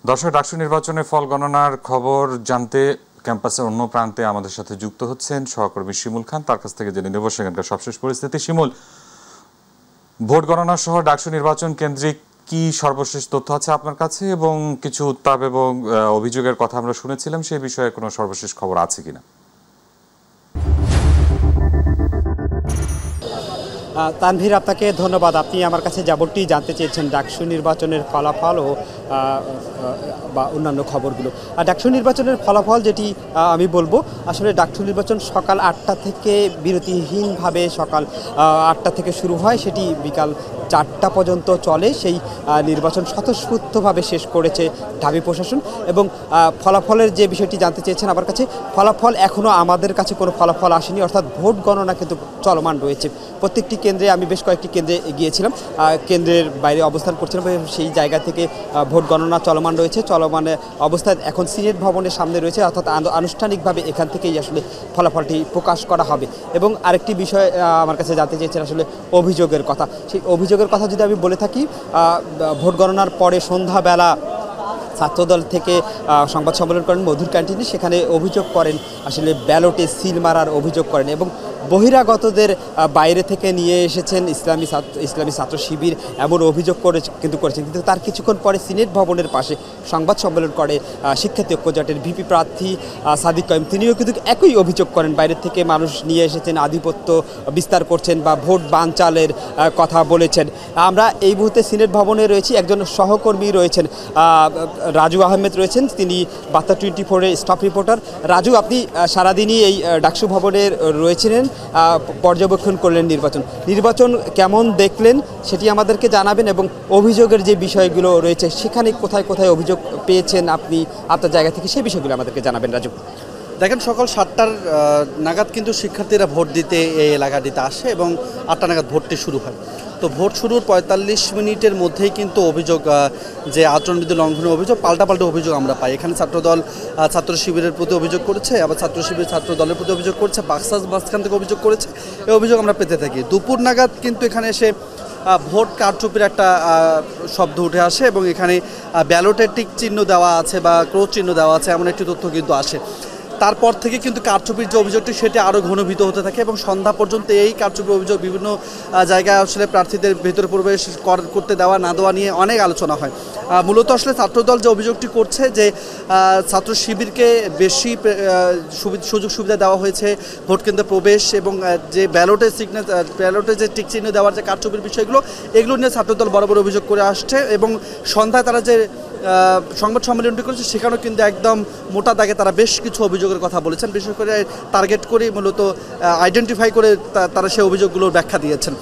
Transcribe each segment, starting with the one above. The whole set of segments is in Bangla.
দর্শক, ডাকসু নির্বাচনের ফল গণনার খবর জানতে ক্যাম্পাসের অন্য প্রান্তে আমাদের সাথে যুক্ত হচ্ছেন সহকর্মী শিমুল খান। তার কাছ থেকে জেনে নেব সেখানকার সবশেষ পরিস্থিতি। শিমুল, ভোট গণনা সহ ডাকসু নির্বাচন কেন্দ্রিক কি সর্বশেষ তথ্য আছে আপনার কাছে, এবং কিছু উত্তাপ এবং অভিযোগের কথা আমরা শুনেছিলাম, সেই বিষয়ে কোনো সর্বশেষ খবর আছে কিনা? তানভীর, আপনাকে ধন্যবাদ। আপনি আমার কাছে যেমনটি জানতে চেয়েছেন ডাকসু নির্বাচনের ফলাফল ও বা অন্যান্য খবরগুলো। ডাকসু নির্বাচনের ফলাফল যেটি আমি বলবো, আসলে ডাকসু নির্বাচন সকাল 8টা থেকে বিরতিহীনভাবে সকাল 8টা থেকে শুরু হয়, সেটি বিকাল 4টা পর্যন্ত চলে। সেই নির্বাচন স্বতঃস্ফূর্তভাবে শেষ করেছে ঢাবি প্রশাসন। এবং ফলাফলের যে বিষয়টি জানতে চেয়েছেন আমার কাছে, ফলাফল এখনও আমাদের কাছে কোনো ফলাফল আসেনি, অর্থাৎ ভোট গণনা কিন্তু চলমান রয়েছে। প্রত্যেকটি কেন্দ্রে আমি বেশ কয়েকটি কেন্দ্রে গিয়েছিলাম, কেন্দ্রের বাইরে অবস্থান করছিলাম, সেই জায়গা থেকে ভোট গণনা চলমান রয়েছে। চলমান অবস্থায় এখন সিনেট ভবনের সামনে রয়েছে, অর্থাৎ আনুষ্ঠানিকভাবে এখান থেকেই আসলে ফলাফলটি প্রকাশ করা হবে। এবং আরেকটি বিষয় আমার কাছে জানতে চেয়েছেন আসলে অভিযোগের কথা। সেই অভিযোগের কথা যদি আমি বলে থাকি, ভোট গণনার পরে সন্ধ্যাবেলা ছাত্রদল থেকে সংবাদ সম্মেলন করেন মধুর ক্যান্টিনে। সেখানে অভিযোগ করেন আসলে ব্যালটে সিল মারার অভিযোগ করেন, এবং বহিরাগতদের বাইরে থেকে নিয়ে এসেছেন ইসলামী ছাত্র শিবির, এমন অভিযোগ করেছেন। কিন্তু তার কিছুক্ষণ পরে সিনেট ভবনের পাশে সংবাদ সম্মেলন করে শিক্ষার্থী ঐক্য জোটের ভিপি প্রার্থী সাদিক কায়েম। তিনিও কিন্তু একই অভিযোগ করেন, বাইরে থেকে মানুষ নিয়ে এসেছেন, আধিপত্য বিস্তার করছেন বা ভোট বানচালের কথা বলেছেন। আমরা এই মুহূর্তে সিনেট ভবনে রয়েছি, একজন সহকর্মী রয়েছেন, রাজু আহমেদ রয়েছেন, তিনি বার্তা 24-এর স্টাফ রিপোর্টার। রাজু, আপনি সারাদিনই এই ডাকসু ভবনে রয়েছিলেন, পর্যবেক্ষণ করলেন নির্বাচন কেমন দেখলেন সেটি আমাদেরকে জানাবেন, এবং অভিযোগের যে বিষয়গুলো রয়েছে সেখানে কোথায় কোথায় অভিযোগ পেয়েছেন আপনি আপনার জায়গা থেকে, সেই বিষয়গুলো আমাদেরকে জানাবেন। রাজু, দেখেন, সকাল 7টার নাগাদ কিন্তু শিক্ষার্থীরা ভোট দিতে এই এলাকাটিতে আসে এবং 8টা নাগাদ ভোটটি শুরু হয়। তো ভোট শুরুর 45 মিনিটের মধ্যেই কিন্তু অভিযোগ, যে আচরণবিধি লঙ্ঘনের অভিযোগ, পাল্টা অভিযোগ আমরা পাই। এখানে ছাত্রদল ছাত্র শিবিরের প্রতি অভিযোগ করেছে, আবার ছাত্র শিবির ছাত্র দলের প্রতি অভিযোগ করেছে, বাক্সাস মাঝখান থেকে অভিযোগ করেছে। এই অভিযোগ আমরা পেতে থাকি। দুপুর নাগাদ কিন্তু এখানে এসে ভোট কারচুপির একটা শব্দ উঠে আসে, এবং এখানে ব্যালটের টিক চিহ্ন দেওয়া আছে বা ক্রোশ চিহ্ন দেওয়া আছে, এমন একটি তথ্য কিন্তু আসে। তারপর থেকে কিন্তু কারচুপির যে অভিযোগটি সেটি আরও ঘনীভূত হতে থাকে, এবং সন্ধ্যা পর্যন্ত এই কারচুপির অভিযোগ বিভিন্ন জায়গায় আসলে প্রার্থীদের ভেতরে প্রবেশ করতে দেওয়া না দেওয়া নিয়ে অনেক আলোচনা হয়। মূলত আসলে ছাত্রদল যে অভিযোগটি করছে যে ছাত্র শিবিরকে বেশি সুযোগ সুবিধা দেওয়া হয়েছে ভোট কেন্দ্রে প্রবেশ, এবং যে ব্যালটে যে টিক চিহ্ন দেওয়ার যে কারচুপির বিষয়গুলো, এগুলো নিয়ে ছাত্রদল বরাবর অভিযোগ করে আসছে। এবং সন্ধ্যায় তারা যে সংবাদ সম্মেলনটি করেছে সেখানেও কিন্তু একদম মোটা দাগে তারা বেশ কিছু অভিযোগের কথা বলেছেন, বিশেষ করে টার্গেট করে মূলত আইডেন্টিফাই করে তারা সেই অভিযোগগুলোর ব্যাখ্যা দিয়েছেন।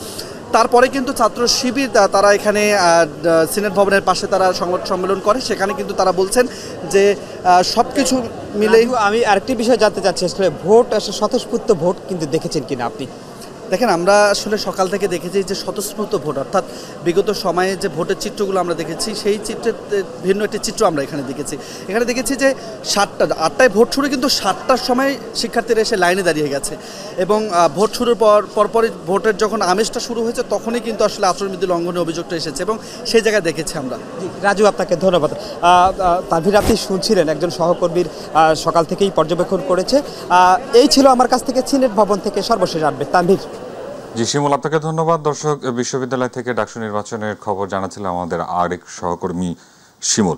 তারপরে কিন্তু ছাত্র শিবির তারা এখানে সিনেট ভবনের পাশে তারা সংবাদ সম্মেলন করে, সেখানে কিন্তু তারা বলছেন যে সব কিছু মিলেই। আমি আরেকটি বিষয় জানতে চাচ্ছি, আসলে ভোট স্বতঃস্ফূর্ত ভোট কিন্তু দেখেছেন কিনা আপনি? দেখেন, আমরা আসলে সকাল থেকে দেখেছি যে স্বতঃস্ফূর্ত ভোট, অর্থাৎ বিগত সময়ে যে ভোটের চিত্রগুলো আমরা দেখেছি সেই চিত্রের ভিন্ন একটি চিত্র আমরা এখানে দেখেছি যে 8টায় ভোট শুরু, কিন্তু 7টার সময় শিক্ষার্থীরা এসে লাইনে দাঁড়িয়ে গেছে, এবং ভোট শুরুর পরপরই ভোটের যখন আমেজটা শুরু হয়েছে তখনই কিন্তু আসলে আচরণবিধি লঙ্ঘনের অভিযোগটা এসেছে, এবং সেই জায়গায় দেখেছি আমরা। রাজু, আপনাকে ধন্যবাদ। তানভীর, আপনি শুনছিলেন একজন সহকর্মীর সকাল থেকেই পর্যবেক্ষণ করেছে। এই ছিল আমার কাছ থেকে সিনেট ভবন থেকে সর্বশেষ আপডেট। তানভীর। জি শিমুল, আপনাকে ধন্যবাদ। দর্শক, বিশ্ববিদ্যালয় থেকে ডাকসু নির্বাচনের খবর জানাচ্ছিলেন আমাদের আরেক সহকর্মী শিমুল।